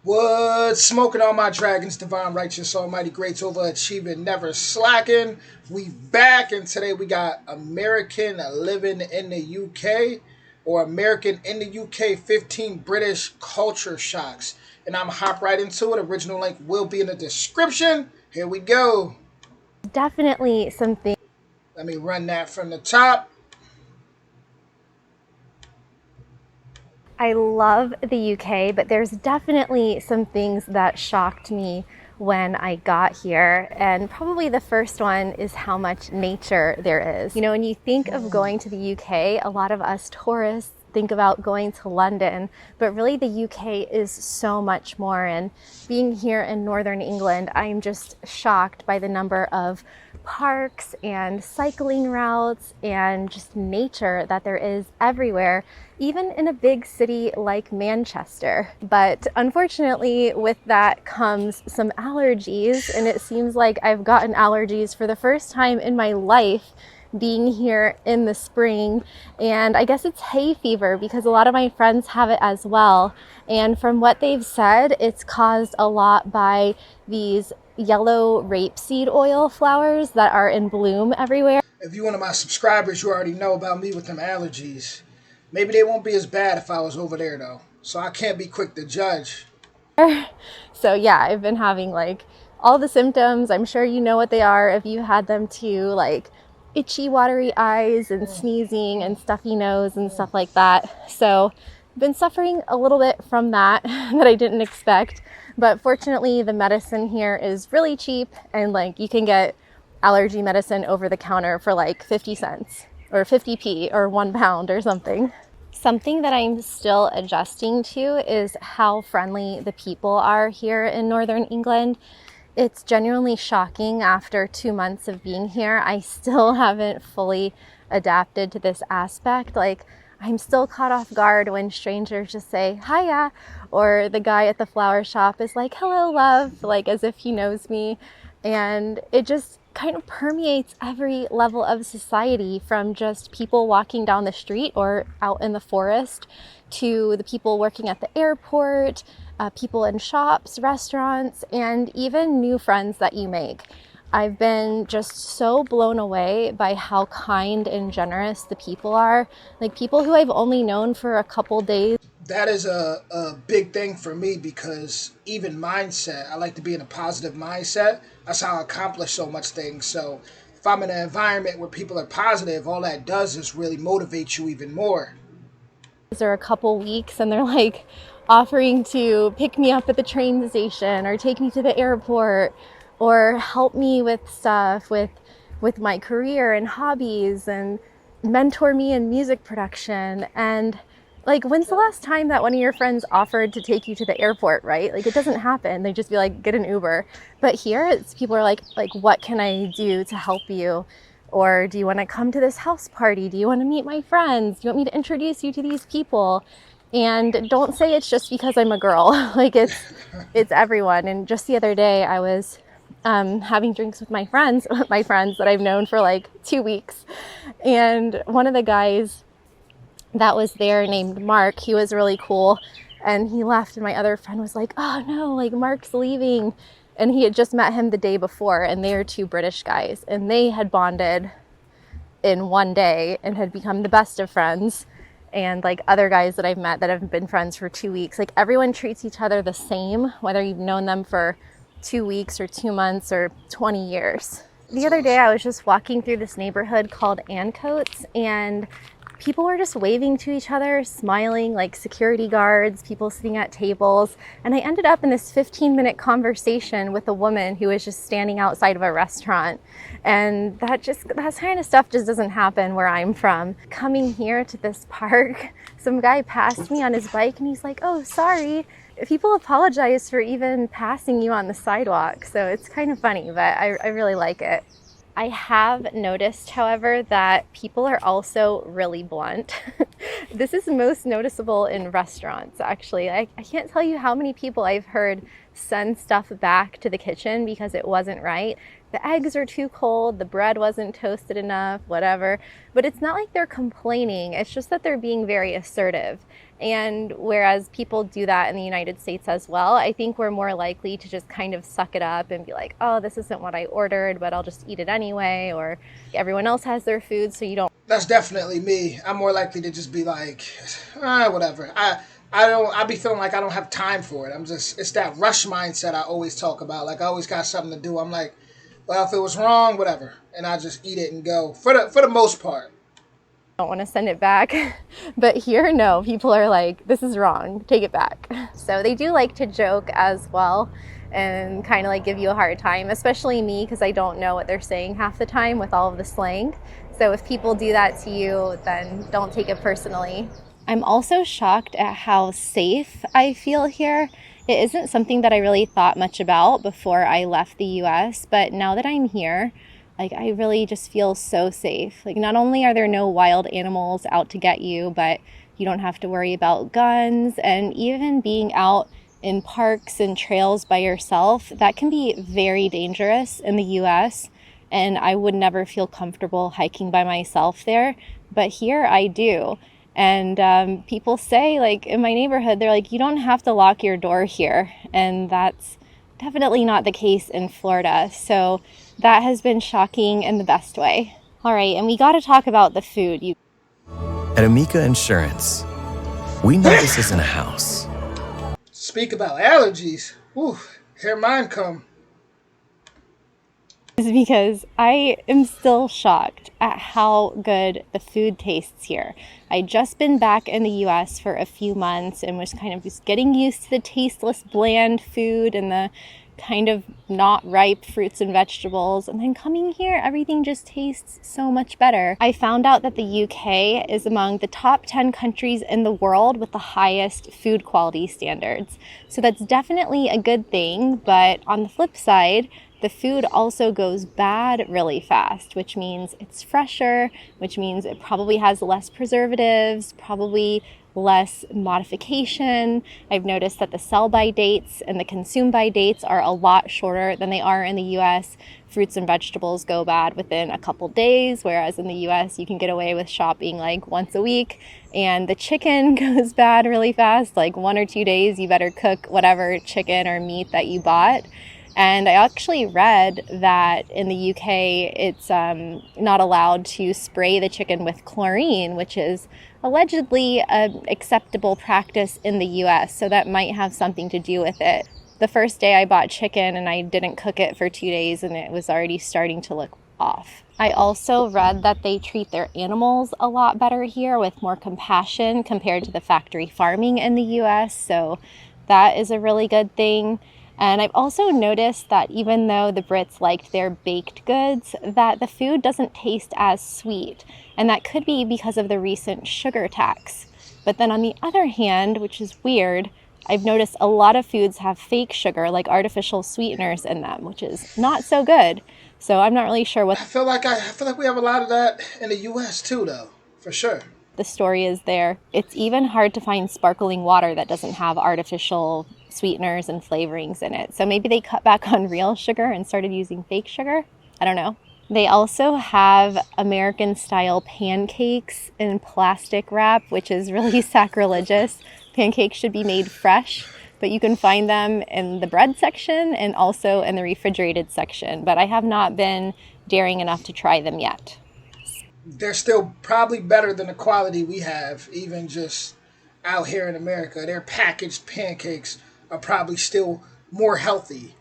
What's smoking on my dragons, divine, righteous, almighty, great, overachieving, never slacking. We back, and today we got American living in the UK or American in the UK 15 British culture shocks. And I'm hop right into it. Original link will be in the description. Here we go. Definitely something. Let me run that from the top. I love the UK, but there's definitely some things that shocked me when I got here. And probably the first one is how much nature there is. You know, when you think of going to the UK, a lot of us tourists think about going to London, but really the UK is so much more. And being here in Northern England, I'm just shocked by the number of parks and cycling routes and just nature that there is everywhere, even in a big city like Manchester. But unfortunately, with that comes some allergies, and it seems like I've gotten allergies for the first time in my life being here in the spring. And I guess it's hay fever because a lot of my friends have it as well. And from what they've said, it's caused a lot by these yellow rapeseed oil flowers that are in bloom everywhere. If you're one of my subscribers, you already know about me with them allergies. Maybe they won't be as bad if I was over there though. So I can't be quick to judge. So yeah, I've been having like all the symptoms. I'm sure you know what they are if you had them too, like itchy, watery eyes and sneezing and stuffy nose and stuff like that. So I've been suffering a little bit from that that I didn't expect. But fortunately, the medicine here is really cheap, and like you can get allergy medicine over the counter for like 50 cents or 50p or 1 pound or something. Something that I'm still adjusting to is how friendly the people are here in Northern England. It's genuinely shocking after 2 months of being here. I still haven't fully adapted to this aspect. Like, I'm still caught off guard when strangers just say, hiya, or the guy at the flower shop is like, hello, love, like as if he knows me. And it just kind of permeates every level of society, from just people walking down the street or out in the forest to the people working at the airport, people in shops, restaurants, and even new friends that you make. I've been just so blown away by how kind and generous the people are. Like people who I've only known for a couple days. That is a big thing for me because even mindset, I like to be in a positive mindset. That's how I accomplish so much things. So if I'm in an environment where people are positive, all that does is really motivate you even more. Or a couple weeks, and they're like offering to pick me up at the train station or take me to the airport or help me with stuff with my career and hobbies and mentor me in music production. And like, when's the last time that one of your friends offered to take you to the airport, right? Like, it doesn't happen. They just be like, get an Uber. But here it's people are like, what can I do to help you? Or do you want to come to this house party? Do you want to meet my friends? Do you want me to introduce you to these people? And don't say it's just because I'm a girl. Like it's everyone. And just the other day I was having drinks with my friends that I've known for like 2 weeks. And one of the guys that was there named Mark, he was really cool. And he left, and my other friend was like, oh no, like Mark's leaving. And he had just met him the day before, and they are two British guys, and they had bonded in 1 day and had become the best of friends. And like other guys that I've met that have been friends for 2 weeks, like everyone treats each other the same, whether you've known them for 2 weeks or 2 months or 20 years. The other day I was just walking through this neighborhood called Ancoats, and people were just waving to each other, smiling, like security guards, people sitting at tables. And I ended up in this 15-minute conversation with a woman who was just standing outside of a restaurant. And that kind of stuff just doesn't happen where I'm from. Coming here to this park, some guy passed me on his bike and he's like, oh, sorry. People apologize for even passing you on the sidewalk. So it's kind of funny, but I really like it. I have noticed, however, that people are also really blunt. This is most noticeable in restaurants, actually. I can't tell you how many people I've heard send stuff back to the kitchen because it wasn't right. The eggs are too cold, the bread wasn't toasted enough, whatever. But it's not like they're complaining, it's just that they're being very assertive. And whereas people do that in the United States as well, I think we're more likely to just kind of suck it up and be like, oh, this isn't what I ordered, but I'll just eat it anyway. Or everyone else has their food, so you don't. That's definitely me. I'm more likely to just be like, whatever. I be feeling like I don't have time for it. It's that rush mindset I always talk about. Like I always got something to do. I'm like, well, if it was wrong, whatever, and I just eat it and go for the most part. Don't want to send it back. But here, no, people are like, this is wrong, take it back. So they do like to joke as well and kind of like give you a hard time, especially me, because I don't know what they're saying half the time with all of the slang. So if people do that to you, then don't take it personally. I'm also shocked at how safe I feel here. It isn't something that I really thought much about before I left the US, but now that I'm here, like I really just feel so safe. Like not only are there no wild animals out to get you, but you don't have to worry about guns, and even being out in parks and trails by yourself, that can be very dangerous in the US, and I would never feel comfortable hiking by myself there, but here I do. And people say, like in my neighborhood, they're like, you don't have to lock your door here, and that's definitely not the case in Florida. So that has been shocking in the best way. All right, and we got to talk about the food. At Amica Insurance, we know this isn't a house. Speak about allergies. Whew, here mine come. Is because I am still shocked at how good the food tastes here. I'd just been back in the US for a few months and was kind of just getting used to the tasteless, bland food and the kind of not ripe fruits and vegetables. And then coming here, everything just tastes so much better. I found out that the UK is among the top 10 countries in the world with the highest food quality standards. So that's definitely a good thing. But on the flip side, the food also goes bad really fast, which means it's fresher, which means it probably has less preservatives, probably less modification. I've noticed that the sell-by dates and the consume-by dates are a lot shorter than they are in the US. Fruits and vegetables go bad within a couple days, whereas in the US you can get away with shopping like once a week. And the chicken goes bad really fast, like 1 or 2 days you better cook whatever chicken or meat that you bought. And I actually read that in the UK, it's not allowed to spray the chicken with chlorine, which is allegedly an acceptable practice in the US. So that might have something to do with it. The first day I bought chicken and I didn't cook it for 2 days and it was already starting to look off. I also read that they treat their animals a lot better here with more compassion compared to the factory farming in the US. So that is a really good thing. And I've also noticed that even though the Brits liked their baked goods, that the food doesn't taste as sweet. And that could be because of the recent sugar tax. But then on the other hand, which is weird, I've noticed a lot of foods have fake sugar, like artificial sweeteners in them, which is not so good. So I'm not really sure what I feel like we have a lot of that in the US too, though, for sure. The story is there. It's even hard to find sparkling water that doesn't have artificial sweeteners and flavorings in it. So maybe they cut back on real sugar and started using fake sugar. I don't know. They also have American style pancakes in plastic wrap, which is really sacrilegious. Pancakes should be made fresh, but you can find them in the bread section and also in the refrigerated section. But I have not been daring enough to try them yet. They're still probably better than the quality we have, even just out here in America. Their packaged pancakes are probably still more healthy.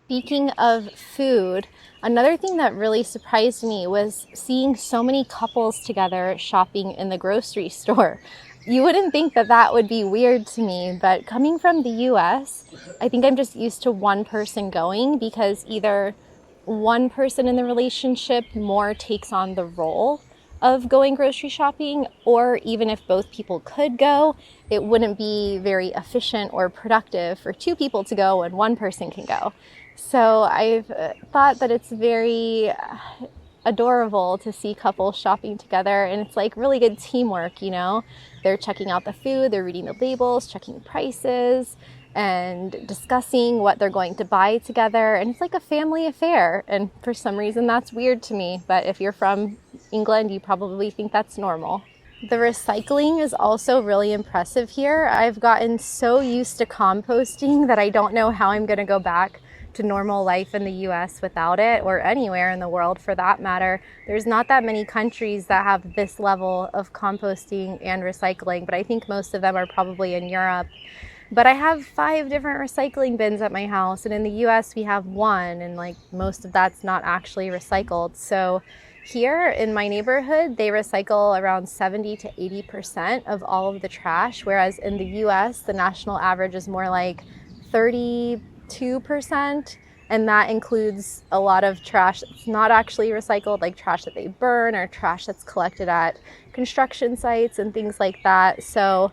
Speaking of food, another thing that really surprised me was seeing so many couples together shopping in the grocery store. You wouldn't think that that would be weird to me, but coming from the US, I think I'm just used to one person going because either one person in the relationship more takes on the role of going grocery shopping, or even if both people could go, it wouldn't be very efficient or productive for two people to go and one person can go. So I've thought that it's very adorable to see couples shopping together, and it's like really good teamwork, you know? They're checking out the food, they're reading the labels, checking prices, and discussing what they're going to buy together, and it's like a family affair. And for some reason that's weird to me, but if you're from England, you probably think that's normal. The recycling is also really impressive here. I've gotten so used to composting that I don't know how I'm going to go back to normal life in the US without it, or anywhere in the world for that matter. There's not that many countries that have this level of composting and recycling, but I think most of them are probably in Europe. But I have 5 different recycling bins at my house, and in the US we have 1, and like most of that's not actually recycled. So here in my neighborhood, they recycle around 70 to 80% of all of the trash, whereas in the US, the national average is more like 32%, and that includes a lot of trash that's not actually recycled, like trash that they burn or trash that's collected at construction sites and things like that. So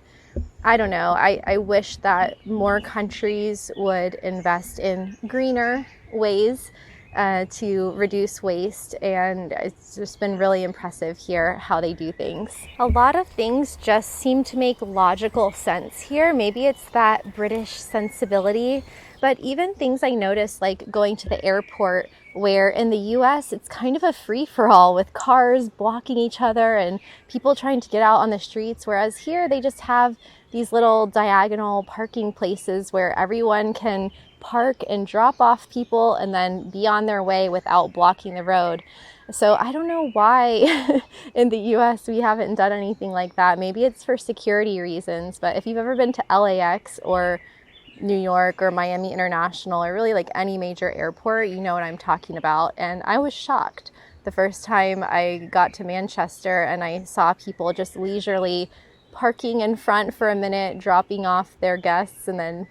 I don't know, I wish that more countries would invest in greener ways to reduce waste, and it's just been really impressive here how they do things. A lot of things just seem to make logical sense here. Maybe it's that British sensibility, but even things I noticed like going to the airport, where in the US it's kind of a free-for-all with cars blocking each other and people trying to get out on the streets, whereas here they just have these little diagonal parking places where everyone can park and drop off people and then be on their way without blocking the road. So I don't know why in the US we haven't done anything like that. Maybe it's for security reasons, but if you've ever been to LAX or New York or Miami International, or really like any major airport, you know what I'm talking about. And I was shocked the first time I got to Manchester and I saw people just leisurely parking in front for a minute, dropping off their guests, and then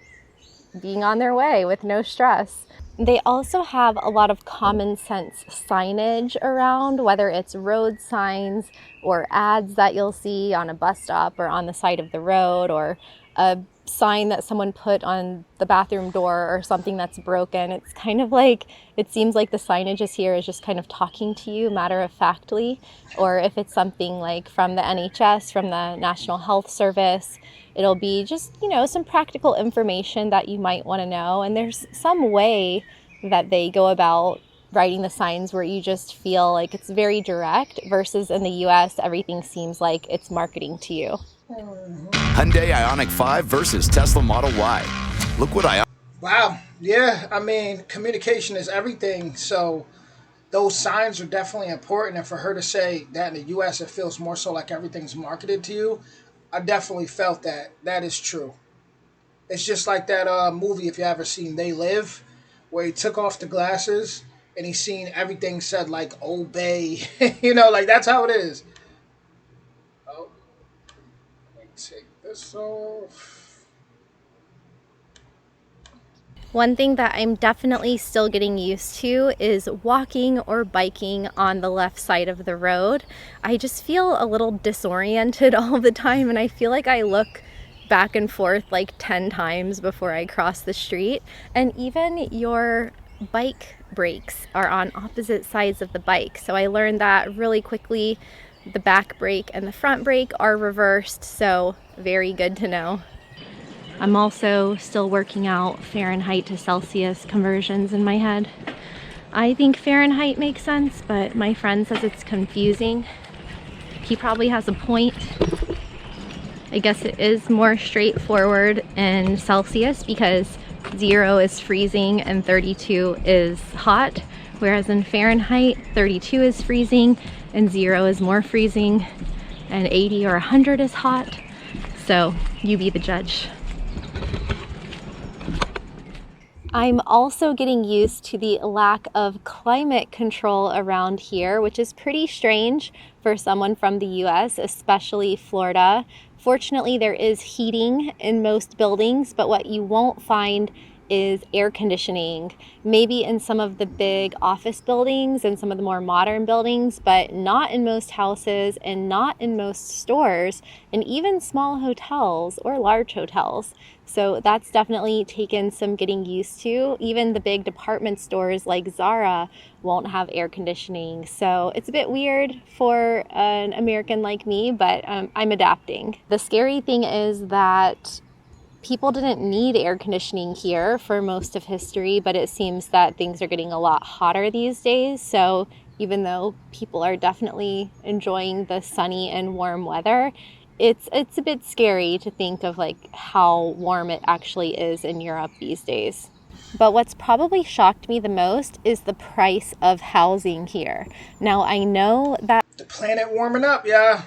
being on their way with no stress. They also have a lot of common sense signage around, whether it's road signs or ads that you'll see on a bus stop or on the side of the road, or a sign that someone put on the bathroom door or something that's broken. It's kind of like, it seems like the signage is here is just kind of talking to you matter-of-factly, or if it's something like from the NHS, from the National Health Service, it'll be just, you know, some practical information that you might want to know. And there's some way that they go about writing the signs where you just feel like it's very direct, versus in the US, everything seems like it's marketing to you. Hyundai Ioniq 5 versus Tesla Model Y. Look what I... Wow. Yeah, I mean, communication is everything. So those signs are definitely important. And for her to say that in the US, it feels more so like everything's marketed to you, I definitely felt that. That is true. It's just like that movie, if you ever seen They Live, where he took off the glasses and he seen everything said like obey. You know, like that's how it is. Oh, let me take this off. One thing that I'm definitely still getting used to is walking or biking on the left side of the road. I just feel a little disoriented all the time, and I feel like I look back and forth like 10 times before I cross the street. And even your bike brakes are on opposite sides of the bike. So I learned that really quickly. The back brake and the front brake are reversed, so very good to know. I'm also still working out Fahrenheit to Celsius conversions in my head. I think Fahrenheit makes sense, but my friend says it's confusing. He probably has a point. I guess it is more straightforward in Celsius because 0 is freezing and 32 is hot, whereas in Fahrenheit, 32 is freezing and 0 is more freezing, and 80 or 100 is hot. So you be the judge. I'm also getting used to the lack of climate control around here, which is pretty strange for someone from the US, especially Florida. Fortunately, there is heating in most buildings, but what you won't find is air conditioning, maybe in some of the big office buildings and some of the more modern buildings, but not in most houses and not in most stores and even small hotels or large hotels. So that's definitely taken some getting used to. Even the big department stores like Zara won't have air conditioning. So it's a bit weird for an American like me, but I'm adapting. The scary thing is that people didn't need air conditioning here for most of history, but it seems that things are getting a lot hotter these days. So even though people are definitely enjoying the sunny and warm weather, it's a bit scary to think of like how warm it actually is in Europe these days. But what's probably shocked me the most is the price of housing here. Now, I know that The planet warming up, yeah.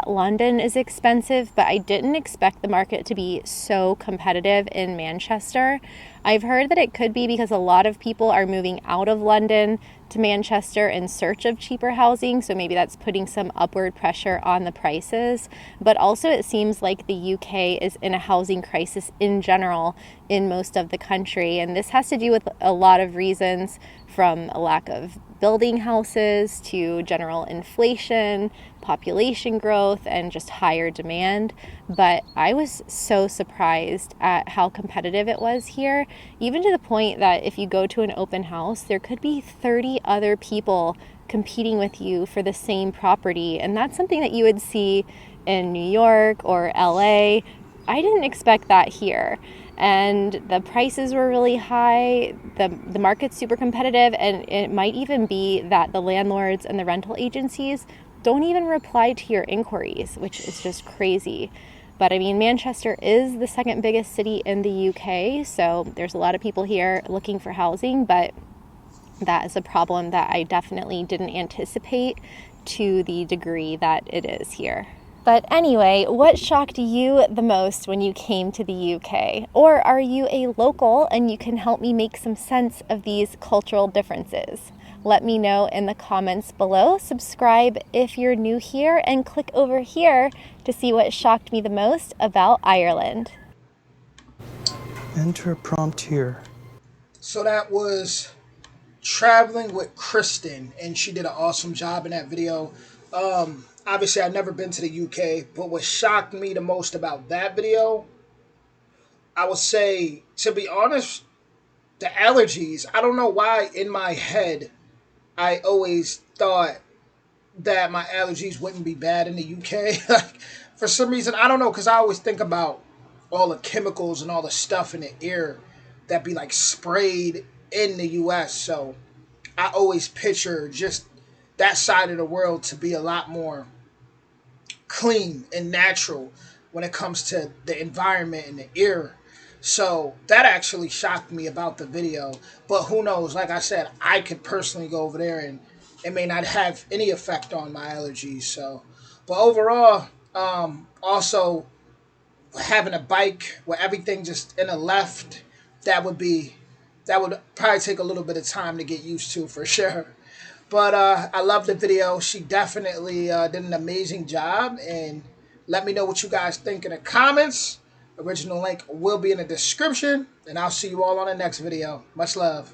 London is expensive, but I didn't expect the market to be so competitive in Manchester. I've heard that it could be because a lot of people are moving out of London to Manchester in search of cheaper housing, so maybe that's putting some upward pressure on the prices. But also it seems like the UK is in a housing crisis in general in most of the country, and this has to do with a lot of reasons, from a lack of building houses to general inflation, population growth, and just higher demand. But I was so surprised at how competitive it was here, even to the point that if you go to an open house, there could be 30 other people competing with you for the same property. And that's something that you would see in New York or LA. I didn't expect that here. And the prices were really high, the market's super competitive, and it might even be that the landlords and the rental agencies don't even reply to your inquiries, which is just crazy. But I mean, Manchester is the second biggest city in the UK, so there's a lot of people here looking for housing, but that is a problem that I definitely didn't anticipate to the degree that it is here. But anyway, what shocked you the most when you came to the UK? Or are you a local and you can help me make some sense of these cultural differences? Let me know in the comments below. Subscribe if you're new here and click over here to see what shocked me the most about Ireland. Enter prompt here. So that was traveling with Kristen, and she did an awesome job in that video. Obviously, I've never been to the UK, but what shocked me the most about that video, I would say, to be honest, the allergies. I don't know why in my head I always thought that my allergies wouldn't be bad in the UK. Like, for some reason, I don't know, because I always think about all the chemicals and all the stuff in the air that be like sprayed in the US. So I always picture just that side of the world to be a lot more clean and natural when it comes to the environment and the air. So that actually shocked me about the video. But who knows? Like I said, I could personally go over there and it may not have any effect on my allergies. So, but overall, also having a bike where everything just in a left, that would be that would probably take a little bit of time to get used to for sure. But I love the video. She definitely did an amazing job. And let me know what you guys think in the comments. Original link will be in the description. And I'll see you all on the next video. Much love.